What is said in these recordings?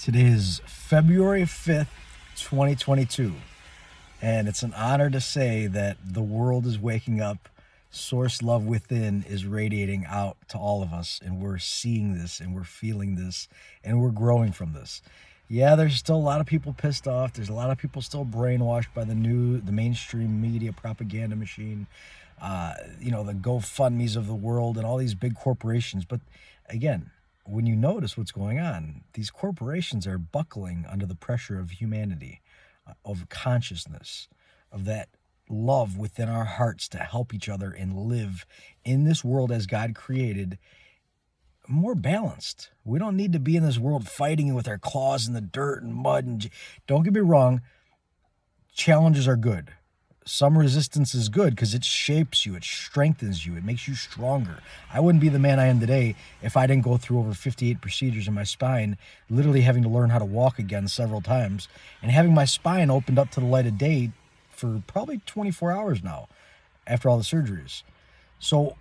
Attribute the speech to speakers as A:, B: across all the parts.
A: Today is February 5th, 2022, and it's an honor to say that the world is waking up. Source love within is radiating out to all of us, and we're seeing this, and we're feeling this, and we're growing from this. Yeah, there's still a lot of people pissed off. There's a lot of people still brainwashed by the mainstream media propaganda machine, the GoFundMe's of the world and all these big corporations. But again, when you notice what's going on, these corporations are buckling under the pressure of humanity, of consciousness, of that love within our hearts to help each other and live in this world as God created, more balanced. We don't need to be in this world fighting with our claws in the dirt and mud. And don't get me wrong, challenges are good. Some resistance is good because it shapes you, it strengthens you, it makes you stronger. I wouldn't be the man I am today if I didn't go through over 58 procedures in my spine, literally having to learn how to walk again several times, and having my spine opened up to the light of day for probably 24 hours now after all the surgeries. So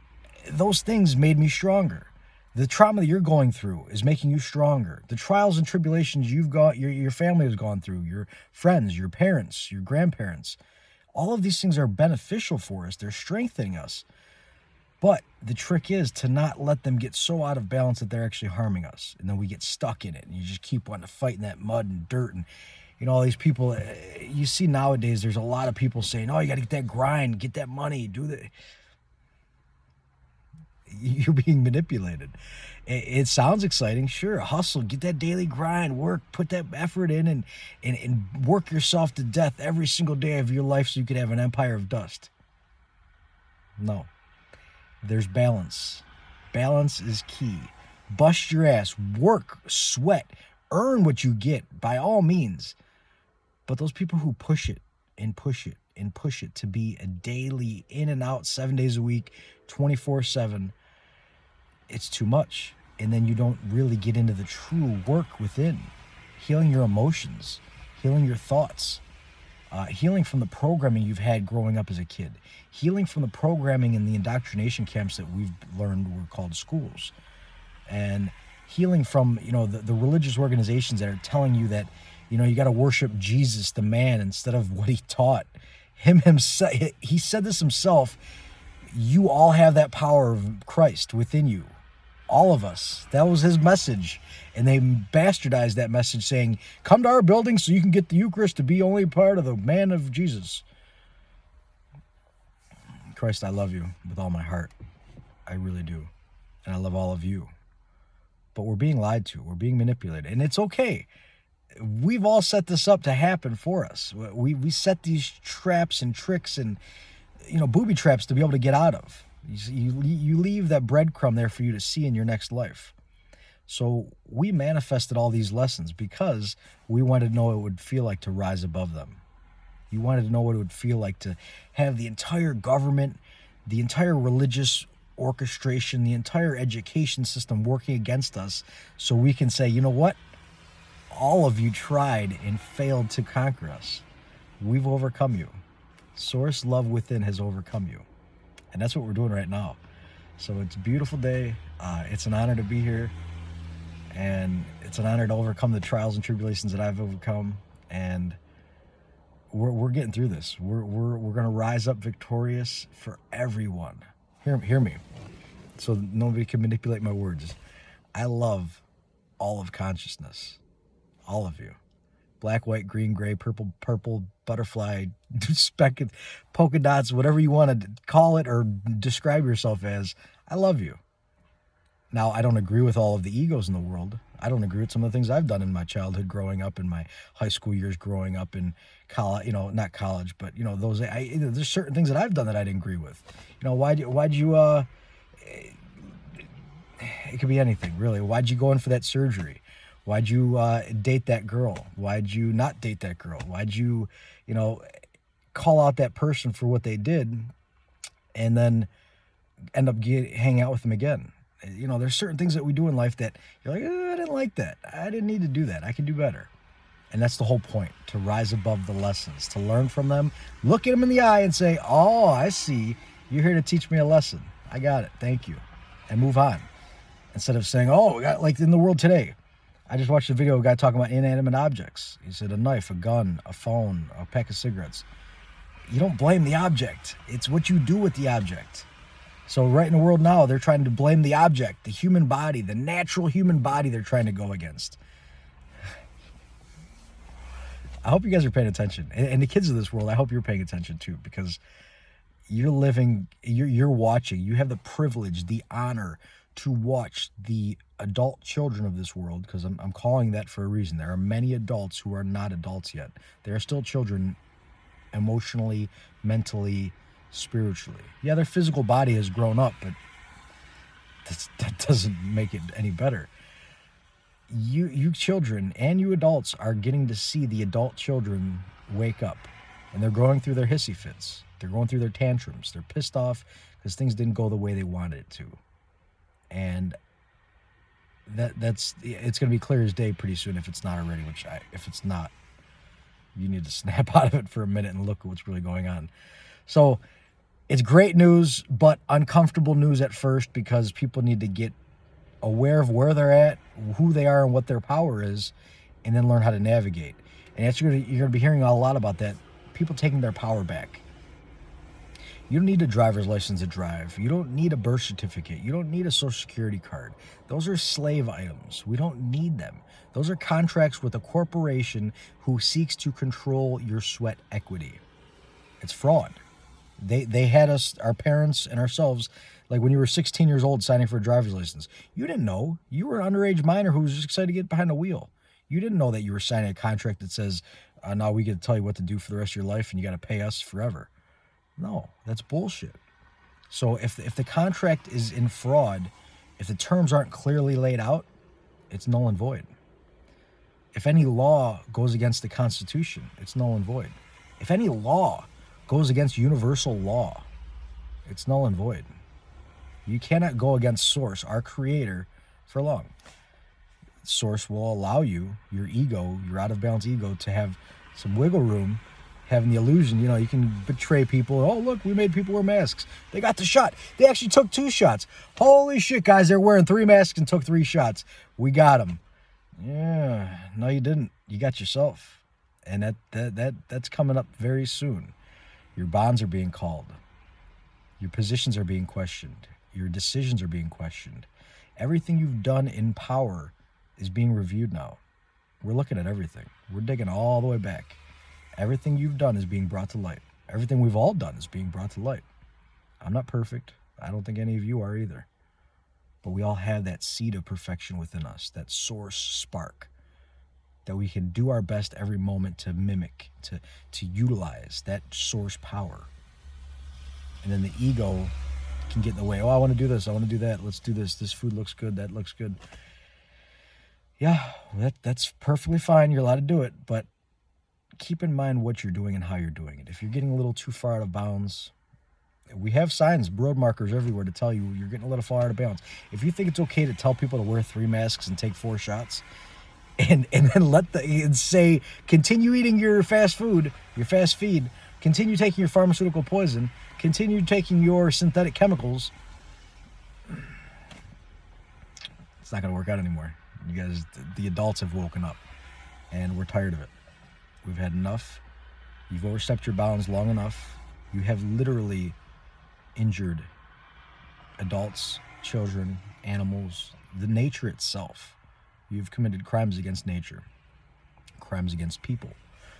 A: those things made me stronger. The trauma that you're going through is making you stronger. The trials and tribulations you've got, your family has gone through, your friends, your parents, your grandparents, all of these things are beneficial for us. They're strengthening us. But the trick is to not let them get so out of balance that they're actually harming us. And then we get stuck in it. And you just keep wanting to fight in that mud and dirt. And, all these people, you see nowadays, there's a lot of people saying, oh, you got to get that grind, get that money, do that. You're being manipulated. It sounds exciting. Sure, hustle, get that daily grind, work, put that effort in and work yourself to death every single day of your life so you could have an empire of dust. No. There's balance. Balance is key. Bust your ass, work, sweat, earn what you get by all means. But those people who push it and push it and push it to be a daily in and out 7 days a week, 24/7, it's too much. And then you don't really get into the true work within, healing your emotions, healing your thoughts, healing from the programming you've had growing up as a kid, healing from the programming in the indoctrination camps that we've learned were called schools, and healing from the religious organizations that are telling you that you got to worship Jesus the man instead of what he taught. Himself, he said this himself. You all have that power of Christ within you. All of us. That was his message. And they bastardized that message saying, come to our building so you can get the Eucharist to be only part of the man of Jesus. Christ, I love you with all my heart. I really do. And I love all of you. But we're being lied to. We're being manipulated. And it's okay. We've all set this up to happen for us. We set these traps and tricks and booby traps to be able to get out of. You leave that breadcrumb there for you to see in your next life. So we manifested all these lessons because we wanted to know what it would feel like to rise above them. You wanted to know what it would feel like to have the entire government, the entire religious orchestration, the entire education system working against us so we can say, you know what? All of you tried and failed to conquer us. We've overcome you. Source love within has overcome you. And that's what we're doing right now. So it's a beautiful day. It's an honor to be here. And it's an honor to overcome the trials and tribulations that I've overcome. And we're getting through this. We're going to rise up victorious for everyone. Hear me. So nobody can manipulate my words. I love all of consciousness. All of you. Black, white, green, gray, purple, butterfly, speck, polka dots, whatever you want to call it or describe yourself as. I love you. Now, I don't agree with all of the egos in the world. I don't agree with some of the things I've done in my childhood growing up, in my high school years growing up, in college, not college, but, there's certain things that I've done that I didn't agree with. Why'd you, it could be anything, really. Why'd you go in for that surgery? Why'd you date that girl? Why'd you not date that girl? Why'd you, call out that person for what they did and then end up hanging out with them again? There's certain things that we do in life that you're like, I didn't like that. I didn't need to do that. I can do better. And that's the whole point, to rise above the lessons, to learn from them, look at them in the eye and say, oh, I see. You're here to teach me a lesson. I got it. Thank you. And move on. Instead of saying, oh, like in the world today, I just watched a video of a guy talking about inanimate objects. He said a knife, a gun, a phone, a pack of cigarettes. You don't blame the object. It's what you do with the object. So right in the world now, they're trying to blame the object, the human body, the natural human body they're trying to go against. I hope you guys are paying attention. And the kids of this world, I hope you're paying attention too, because you're living, you're watching, you have the privilege, the honor to watch the adult children of this world, because I'm calling that for a reason. There are many adults who are not adults yet. They are still children emotionally, mentally, spiritually. Yeah, their physical body has grown up, but that doesn't make it any better. You children and you adults are getting to see the adult children wake up, and they're going through their hissy fits. They're going through their tantrums. They're pissed off because things didn't go the way they wanted it to. And it's going to be clear as day pretty soon if it's not already, if it's not, you need to snap out of it for a minute and look at what's really going on. So it's great news, but uncomfortable news at first, because people need to get aware of where they're at, who they are, and what their power is, and then learn how to navigate. And you're going to be hearing a lot about that. People taking their power back. You don't need a driver's license to drive. You don't need a birth certificate. You don't need a social security card. Those are slave items. We don't need them. Those are contracts with a corporation who seeks to control your sweat equity. It's fraud. They had us, our parents and ourselves, like when you were 16 years old signing for a driver's license. You didn't know. You were an underage minor who was just excited to get behind the wheel. You didn't know that you were signing a contract that says, now we get to tell you what to do for the rest of your life and you got to pay us forever. No, that's bullshit. So if the contract is in fraud, if the terms aren't clearly laid out, it's null and void. If any law goes against the Constitution, it's null and void. If any law goes against universal law, it's null and void. You cannot go against Source, our creator, for long. Source will allow you, your ego, your out of balance ego, to have some wiggle room, having the illusion, you can betray people. Oh, look, we made people wear masks. They got the shot. They actually took 2 shots. Holy shit, guys, they're wearing 3 masks and took 3 shots. We got them. Yeah, no, you didn't. You got yourself. And that's coming up very soon. Your bonds are being called. Your positions are being questioned. Your decisions are being questioned. Everything you've done in power is being reviewed now. We're looking at everything. We're digging all the way back. Everything you've done is being brought to light. Everything we've all done is being brought to light. I'm not perfect. I don't think any of you are either. But we all have that seed of perfection within us, that source spark, that we can do our best every moment to mimic, to utilize that source power. And then the ego can get in the way. Oh, I want to do this. I want to do that. Let's do this. This food looks good. That looks good. Yeah, that's perfectly fine. You're allowed to do it. But keep in mind what you're doing and how you're doing it. If you're getting a little too far out of bounds, we have signs, road markers everywhere to tell you you're getting a little far out of bounds. If you think it's okay to tell people to wear 3 masks and take 4 shots, and then say, continue eating your fast food, your fast feed, continue taking your pharmaceutical poison, continue taking your synthetic chemicals, it's not going to work out anymore. You guys, the adults have woken up, and we're tired of it. We've had enough. You've overstepped your bounds long enough. You have literally injured adults, children, animals, the nature itself. You've committed crimes against nature, crimes against people,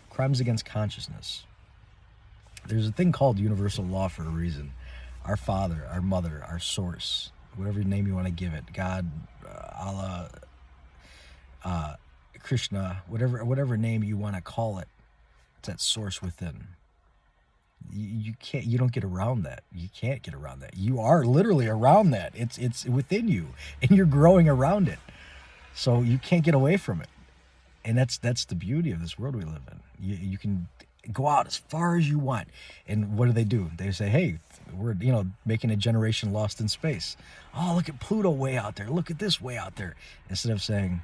A: crimes against consciousness. There's a thing called universal law for a reason. Our Father, our Mother, our Source, whatever name you want to give it, God, Allah, Krishna, whatever name you want to call it, it's that source within. You don't get around that. You can't get around that. You are literally around that. It's within you, and you're growing around it. So you can't get away from it. And that's the beauty of this world we live in. You can go out as far as you want. And what do? They say, hey, we're making a generation lost in space. Oh, look at Pluto way out there. Look at this way out there. Instead of saying,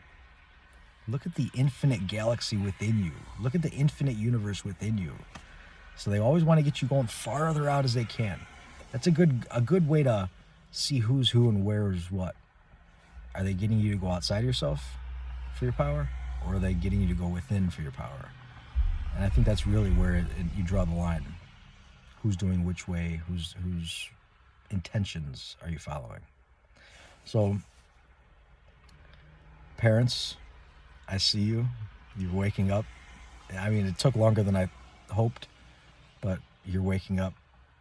A: look at the infinite galaxy within you. Look at the infinite universe within you. So they always want to get you going farther out as they can. That's a good way to see who's who and where's what. Are they getting you to go outside yourself? for your power, or are they getting you to go within for your power? And I think that's really where you draw the line. Who's doing which way? Whose intentions are you following? So, parents, I see you. You're waking up. I mean, it took longer than I hoped, but you're waking up,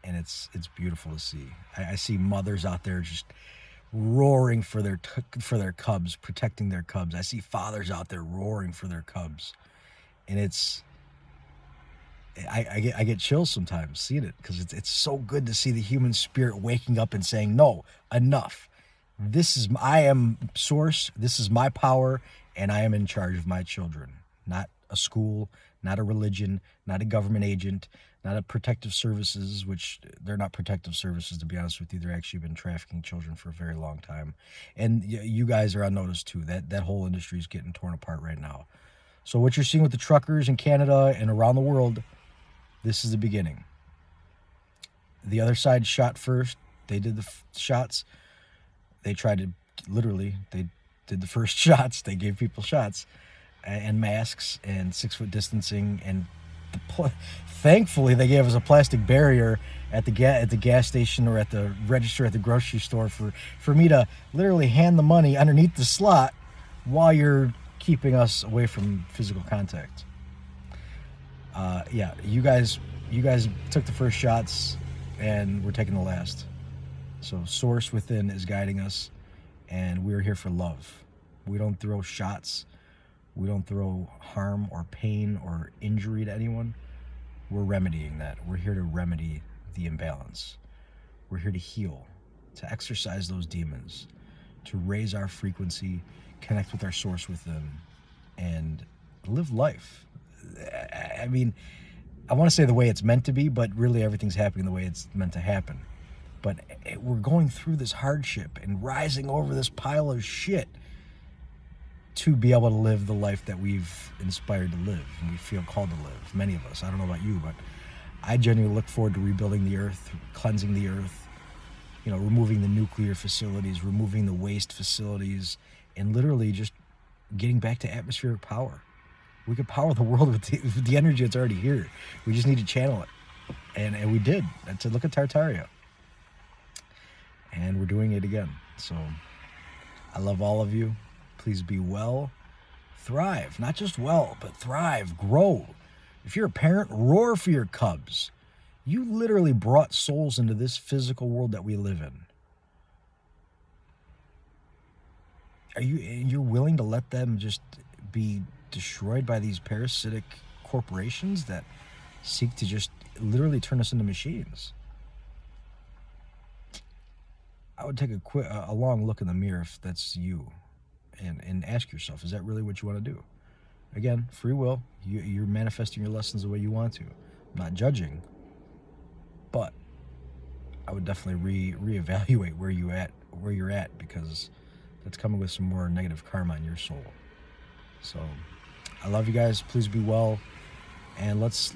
A: and it's beautiful to see. I see mothers out there just roaring for their cubs, protecting their cubs. I see fathers out there roaring for their cubs, and I get chills sometimes seeing it, because it's so good to see the human spirit waking up and saying, no, enough. I am source. This is my power, and I am in charge of my children. Not a school, not a religion, not a government agent, not a protective services, which they're not protective services, to be honest with you. They're actually been trafficking children for a very long time. And you guys are on notice too. That whole industry is getting torn apart right now. So what you're seeing with the truckers in Canada and around the world, this is the beginning. The other side shot first. They did the shots. They tried to, literally, they did the first shots. They gave people shots and masks and 6-foot distancing. And thankfully, they gave us a plastic barrier at the gas station or at the register at the grocery store for me to literally hand the money underneath the slot while you're keeping us away from physical contact. Yeah, you guys took the first shots, and we're taking the last. So source within is guiding us, and we're here for love. We don't throw shots. We don't throw harm or pain or injury to anyone. We're remedying that. We're here to remedy the imbalance. We're here to heal, to exorcise those demons, to raise our frequency, connect with our source within, and live life. I mean, I want to say the way it's meant to be, but really everything's happening the way it's meant to happen. But we're going through this hardship and rising over this pile of shit to be able to live the life that we've inspired to live and we feel called to live. Many of us. I don't know about you, but I genuinely look forward to rebuilding the earth, cleansing the earth, removing the nuclear facilities, removing the waste facilities, and literally just getting back to atmospheric power. We could power the world with the energy that's already here. We just need to channel it. And we did. To look at Tartaria. And we're doing it again. So I love all of you. Please be well. Thrive. Not just well, but thrive. Grow. If you're a parent, roar for your cubs. You literally brought souls into this physical world that we live in. You're willing to let them just be destroyed by these parasitic corporations that seek to just literally turn us into machines? I would take a long look in the mirror if that's you, and ask yourself, is that really what you want to do? Again, free will. You're manifesting your lessons the way you want to. I'm not judging, but I would definitely reevaluate where you're at, because that's coming with some more negative karma on your soul. So I love you guys. Please be well, and let's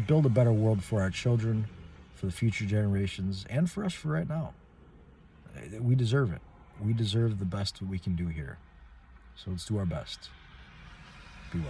A: build a better world for our children, for the future generations, and for us for right now. We deserve it. We deserve the best that we can do here. So let's do our best. Be well.